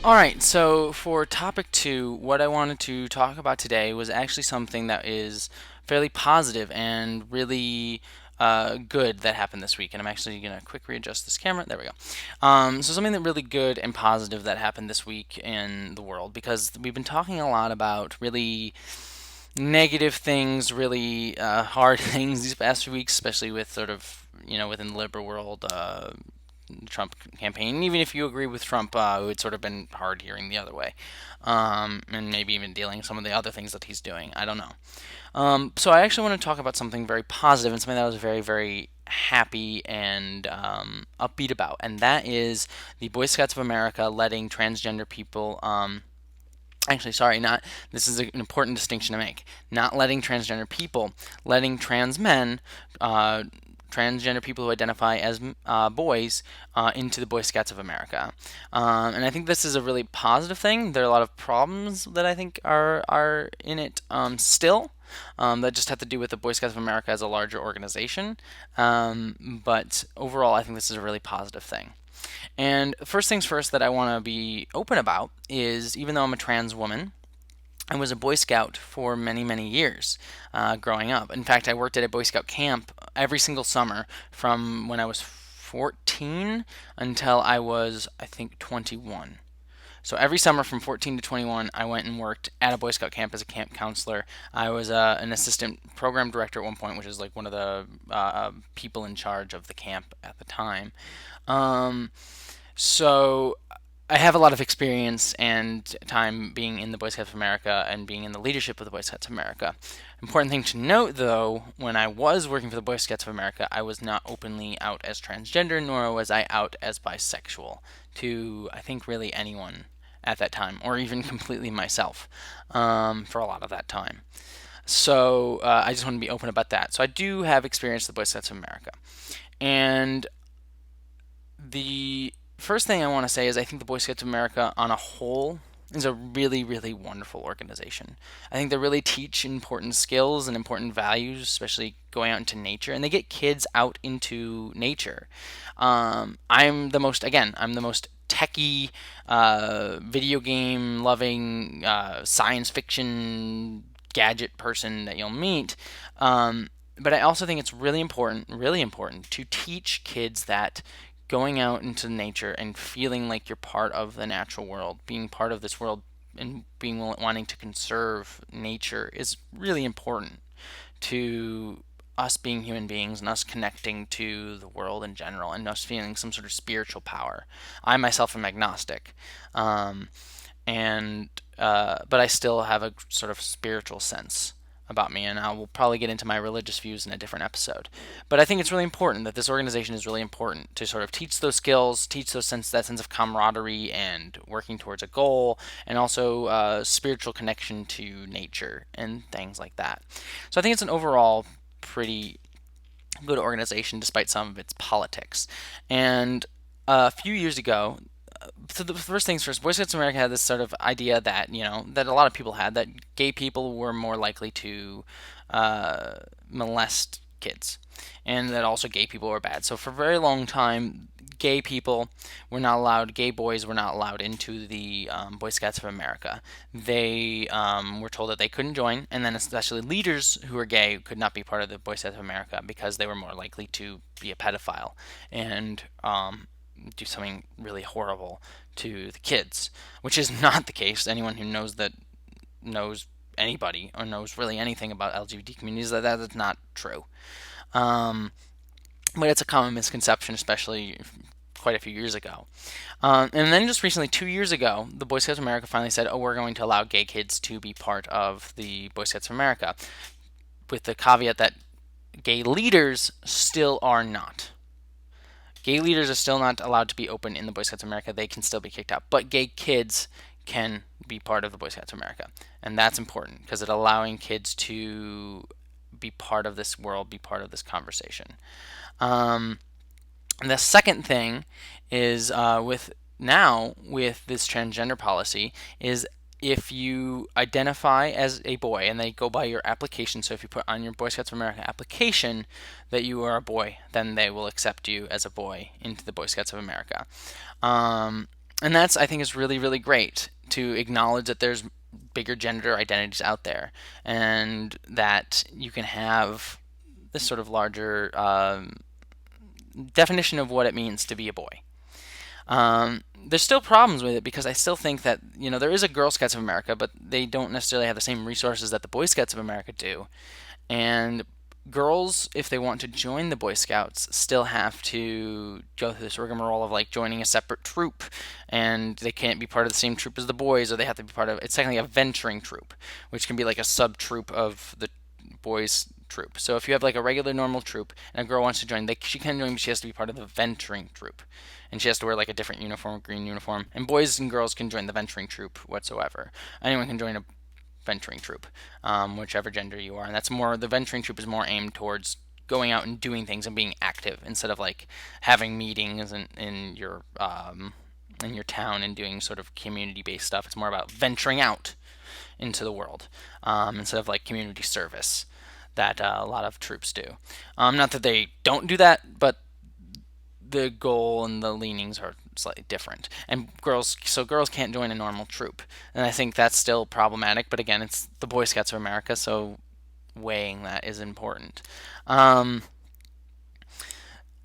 All right, so for topic two, what I wanted to talk about today was actually something that is fairly positive and really good that happened this week. And I'm actually going to quick readjust this camera. There we go. So something that really good and positive that happened this week in the world, because we've been talking a lot about really negative things, really hard things these past few weeks, especially with sort of, within the liberal world, Trump campaign. Even if you agree with Trump, it would sort of been hard hearing the other way, and maybe even dealing with some of the other things that he's doing. I don't know. So I actually want to talk about something very positive and something that I was very, very happy and upbeat about, and that is the Boy Scouts of America letting transgender people. Actually, sorry, not. This is an important distinction to make. Not letting transgender people, letting trans men, transgender people who identify as boys, into the Boy Scouts of America. And I think this is a really positive thing. There are a lot of problems that I think are in it still. That just have to do with the Boy Scouts of America as a larger organization. But overall, I think this is a really positive thing. And first things first that I want to be open about is even though I'm a trans woman, I was a Boy Scout for many, many years growing up. In fact, I worked at a Boy Scout camp every single summer from when I was 14 until I was, I think, 21. So every summer from 14 to 21, I went and worked at a Boy Scout camp as a camp counselor. I was an assistant program director at one point, which is like one of the people in charge of the camp at the time. Um, so I have a lot of experience and time being in the Boy Scouts of America and being in the leadership of the Boy Scouts of America. Important thing to note, though, when I was working for the Boy Scouts of America, I was not openly out as transgender, nor was I out as bisexual to, I think, really anyone at that time, or even completely myself for a lot of that time. So I just want to be open about that. So I do have experience with the Boy Scouts of America. And the first thing I want to say is I think the Boy Scouts of America on a whole is a really, really wonderful organization. I think they really teach important skills and important values, especially going out into nature, and they get kids out into nature. I'm the most techie, video game loving, science fiction gadget person that you'll meet. But I also think it's really important to teach kids that going out into nature and feeling like you're part of the natural world, being part of this world, and wanting to conserve nature is really important to us being human beings and us connecting to the world in general and us feeling some sort of spiritual power. I myself am agnostic, um, and but I still have a sort of spiritual sense about me, and I will probably get into my religious views in a different episode. But I think it's really important that this organization is really important to sort of teach those skills, teach that sense of camaraderie and working towards a goal, and also spiritual connection to nature and things like that. So I think it's an overall pretty good organization despite some of its politics. And a few years ago, so the first things first, Boy Scouts of America had this sort of idea that that a lot of people had, that gay people were more likely to molest kids, and that also gay people were bad. So for a very long time, gay boys were not allowed into the Boy Scouts of America. They were told that they couldn't join, and then especially leaders who were gay could not be part of the Boy Scouts of America because they were more likely to be a pedophile and do something really horrible to the kids, which is not the case. Anyone who knows anybody or knows really anything about LGBT communities, that's not true. Um, but it's a common misconception, especially quite a few years ago. And then just recently, 2 years ago, the Boy Scouts of America finally said, "Oh, we're going to allow gay kids to be part of the Boy Scouts of America," with the caveat that gay leaders still are not. Gay leaders are still not allowed to be open in the Boy Scouts of America. They can still be kicked out. But gay kids can be part of the Boy Scouts of America. And that's important because it's allowing kids to be part of this world, be part of this conversation. Um, and the second thing is with this transgender policy is if you identify as a boy and they go by your application, so if you put on your Boy Scouts of America application that you are a boy, then they will accept you as a boy into the Boy Scouts of America. Um, And that's, I think, is really, really great to acknowledge that there's bigger gender identities out there, and that you can have this sort of larger definition of what it means to be a boy. There's still problems with it because I still think that there is a Girl Scouts of America, but they don't necessarily have the same resources that the Boy Scouts of America do. And girls, if they want to join the Boy Scouts, still have to go through this rigmarole of like joining a separate troop, and they can't be part of the same troop as the boys, or they have to be part of, it's technically a venturing troop, which can be like a sub troop of the boys troop. So if you have like a regular normal troop and a girl wants to join, she can join, but she has to be part of the venturing troop, and she has to wear like a different uniform, green uniform. And boys and girls can join the venturing troop whatsoever. Anyone can join a venturing troop, whichever gender you are, and that's more, the venturing troop is more aimed towards going out and doing things and being active instead of like having meetings in your town and doing sort of community based stuff. It's more about venturing out into the world, instead of like community service that a lot of troops do. Not that they don't do that, but the goal and the leanings are slightly different. And girls can't join a normal troop, and I think that's still problematic. But again, it's the Boy Scouts of America, so weighing that is important. And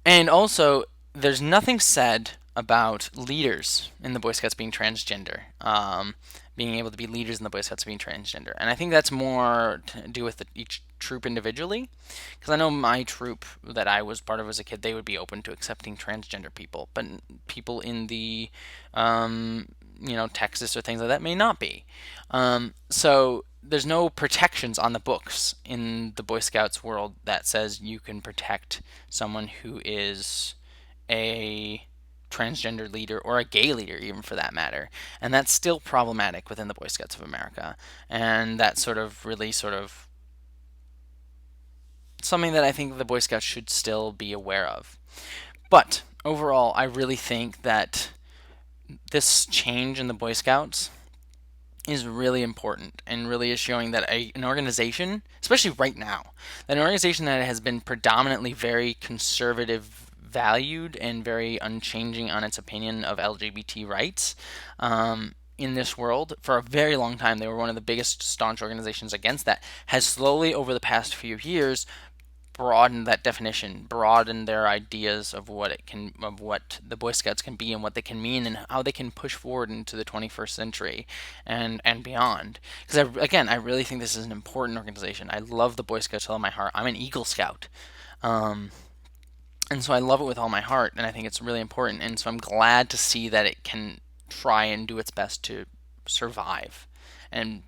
also, there's nothing said about leaders in the Boy Scouts being transgender, being able to be leaders in the Boy Scouts being transgender. And I think that's more to do with each troop individually, because I know my troop that I was part of as a kid, they would be open to accepting transgender people, but people in the Texas or things like that may not be. So there's no protections on the books in the Boy Scouts world that says you can protect someone who is a transgender leader or a gay leader, even for that matter. And that's still problematic within the Boy Scouts of America. And that's sort of really sort of something that I think the Boy Scouts should still be aware of. But overall, I really think that this change in the Boy Scouts is really important and really is showing that an organization, especially right now, that an organization that has been predominantly very conservative valued and very unchanging on its opinion of LGBT rights, in this world for a very long time, they were one of the biggest staunch organizations against that, has slowly over the past few years broaden that definition, broaden their ideas of what the Boy Scouts can be and what they can mean and how they can push forward into the 21st century and beyond. Because I really think this is an important organization. I love the Boy Scouts with all my heart. I'm an Eagle Scout. And so I love it with all my heart, and I think it's really important. And so I'm glad to see that it can try and do its best to survive and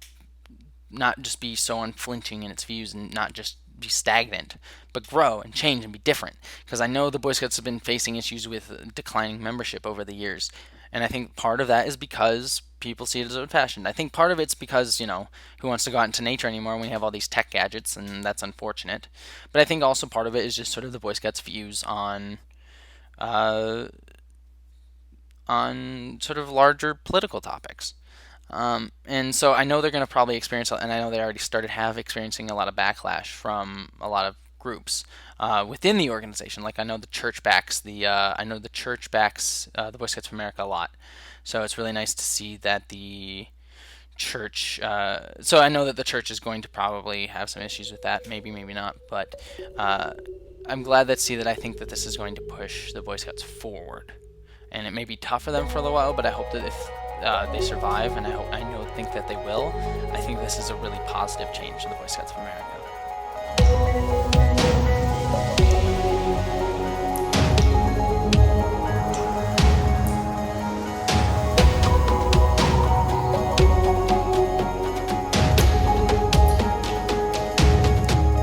not just be so unflinching in its views and not just be stagnant, but grow and change and be different. Because I know the Boy Scouts have been facing issues with declining membership over the years. And I think part of that is because people see it as old fashioned. I think part of it's because, who wants to go out into nature anymore when we have all these tech gadgets, and that's unfortunate. But I think also part of it is just sort of the Boy Scouts' views uh, on sort of larger political topics. And so I know they're going to probably experience, and I know they already experiencing a lot of backlash from a lot of groups within the organization. Like I know the church backs the Boy Scouts of America a lot. So it's really nice to see that the church. So I know that the church is going to probably have some issues with that. Maybe, maybe not. But I'm glad to see that I think that this is going to push the Boy Scouts forward. And it may be tough for them for a little while, but I hope that if they survive, and think that they will, I think this is a really positive change to the Boy Scouts of America.